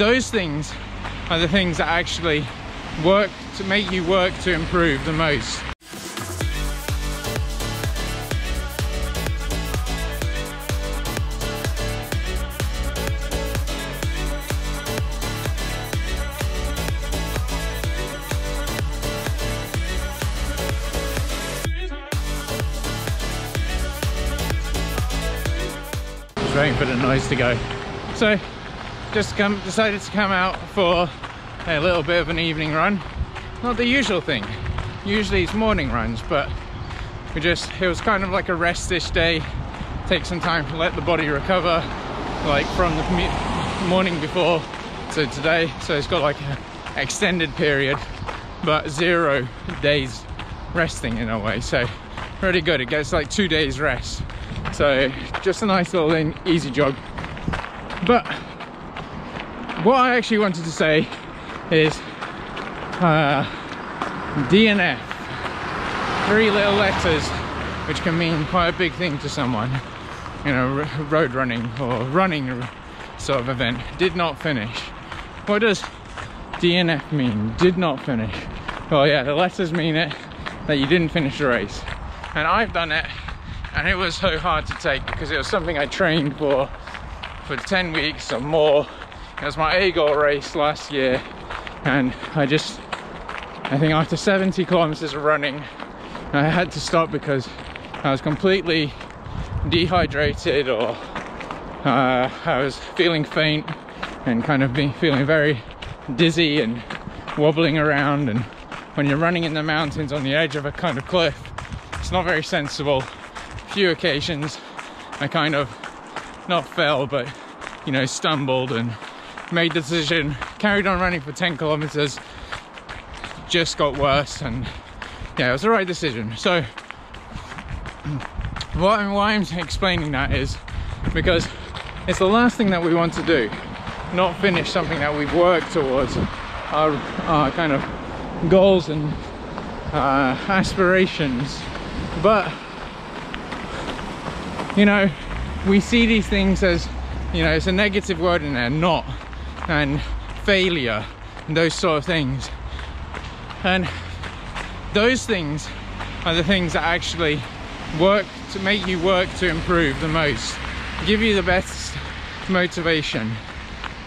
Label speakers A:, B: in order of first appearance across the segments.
A: those things are the things that actually work to make you work to improve the most. Just waiting for the noise to go. So just decided to come out for a little bit of an evening run. Not the usual thing. Usually it's morning runs, but it was kind of like a rest-ish day. Take some time to let the body recover, like from the morning before to today. So it's got like an extended period, but 0 days resting in a way. So really good. It gets like 2 days rest. So just a nice little easy jog. But what I actually wanted to say is DNF. 3 little letters which can mean quite a big thing to someone. You know, road running or running sort of event. Did not finish. What does DNF mean? Did not finish. Well, yeah, the letters mean it that you didn't finish the race. And I've done it, and it was so hard to take because it was something I trained for 10 weeks or more. It was my A-goal race last year, and I think after 70 kilometers of running, I had to stop because I was completely dehydrated, or I was feeling faint and kind of feeling very dizzy and wobbling around. And when you're running in the mountains on the edge of a kind of cliff, it's not very sensible. A few occasions I kind of not fell, but you know, stumbled and made the decision, carried on running for 10 kilometers, just got worse, and yeah, it was the right decision. So why I'm explaining that is because it's the last thing that we want to do, not finish something that we've worked towards, our kind of goals and aspirations. But you know, we see these things as, you know, it's a negative word in there, not, and failure, and those sort of things. And those things are the things that actually work to make you work to improve the most, give you the best motivation.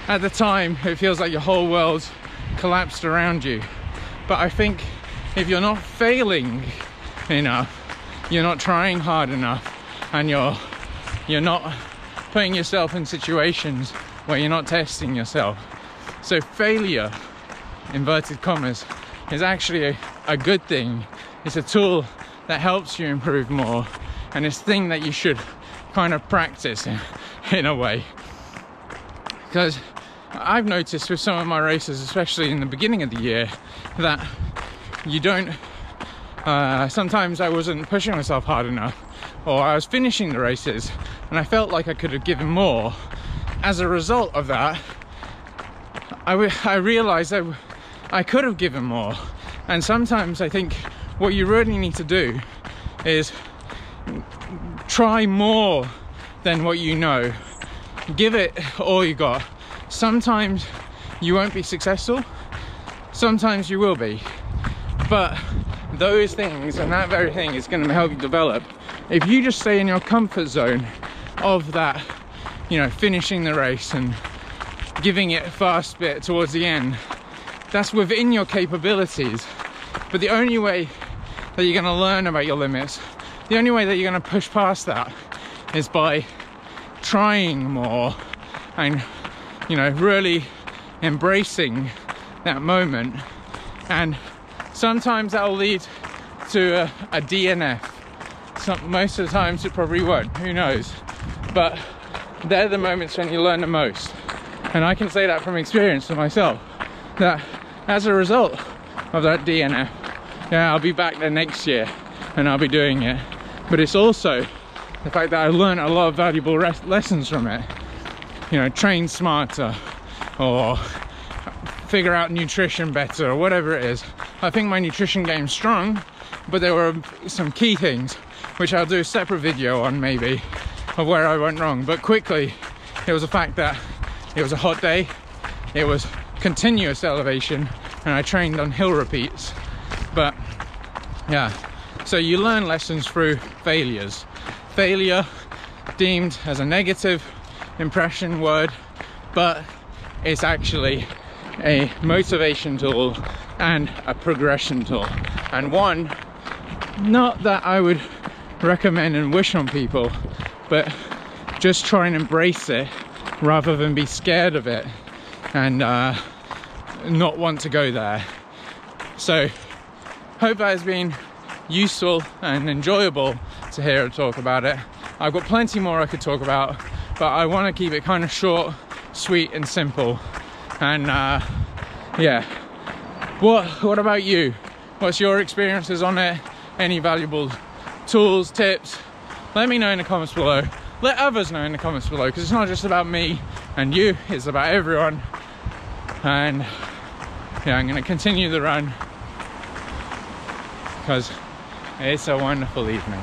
A: At the time, it feels like your whole world collapsed around you. But I think if you're not failing enough, you're not trying hard enough, and you're not putting yourself in situations where you're not testing yourself. So failure, inverted commas, is actually a good thing. It's a tool that helps you improve more, and it's a thing that you should kind of practice in a way. Because I've noticed with some of my races, especially in the beginning of the year, that you don't, sometimes I wasn't pushing myself hard enough, or I was finishing the races and I felt like I could have given more. As a result of that, I realized that I could have given more. And sometimes I think what you really need to do is try more than what you know. Give it all you got. Sometimes you won't be successful, sometimes you will be, but those things and that very thing is going to help you develop. If you just stay in your comfort zone of that, you know, finishing the race and giving it a fast bit towards the end, that's within your capabilities. But the only way that you're going to learn about your limits, the only way that you're going to push past that, is by trying more and, you know, really embracing that moment. And sometimes that will lead to a DNF. Most of the times it probably won't, who knows, but they're the moments when you learn the most. And I can say that from experience for myself, that as a result of that DNF, yeah, I'll be back there next year and I'll be doing it. But it's also the fact that I learned a lot of valuable lessons from it. You know, train smarter, or figure out nutrition better, or whatever it is. I think my nutrition game's strong, but there were some key things which I'll do a separate video on, maybe, of where I went wrong. But quickly, it was the fact that it was a hot day, it was continuous elevation and I trained on hill repeats. But yeah, so you learn lessons through failures. Failure deemed as a negative impression word, but it's actually a motivation tool and a progression tool, and one not that I would recommend and wish on people, but just try and embrace it rather than be scared of it and not want to go there. So hope that has been useful and enjoyable to hear and talk about it. I've got plenty more I could talk about, but I want to keep it kind of short, sweet and simple. And yeah, what about you? What's your experiences on it? Any valuable tools, tips? Let me know in the comments below. Let others know in the comments below, because it's not just about me and you, it's about everyone. And yeah, I'm going to continue the run because it's a wonderful evening.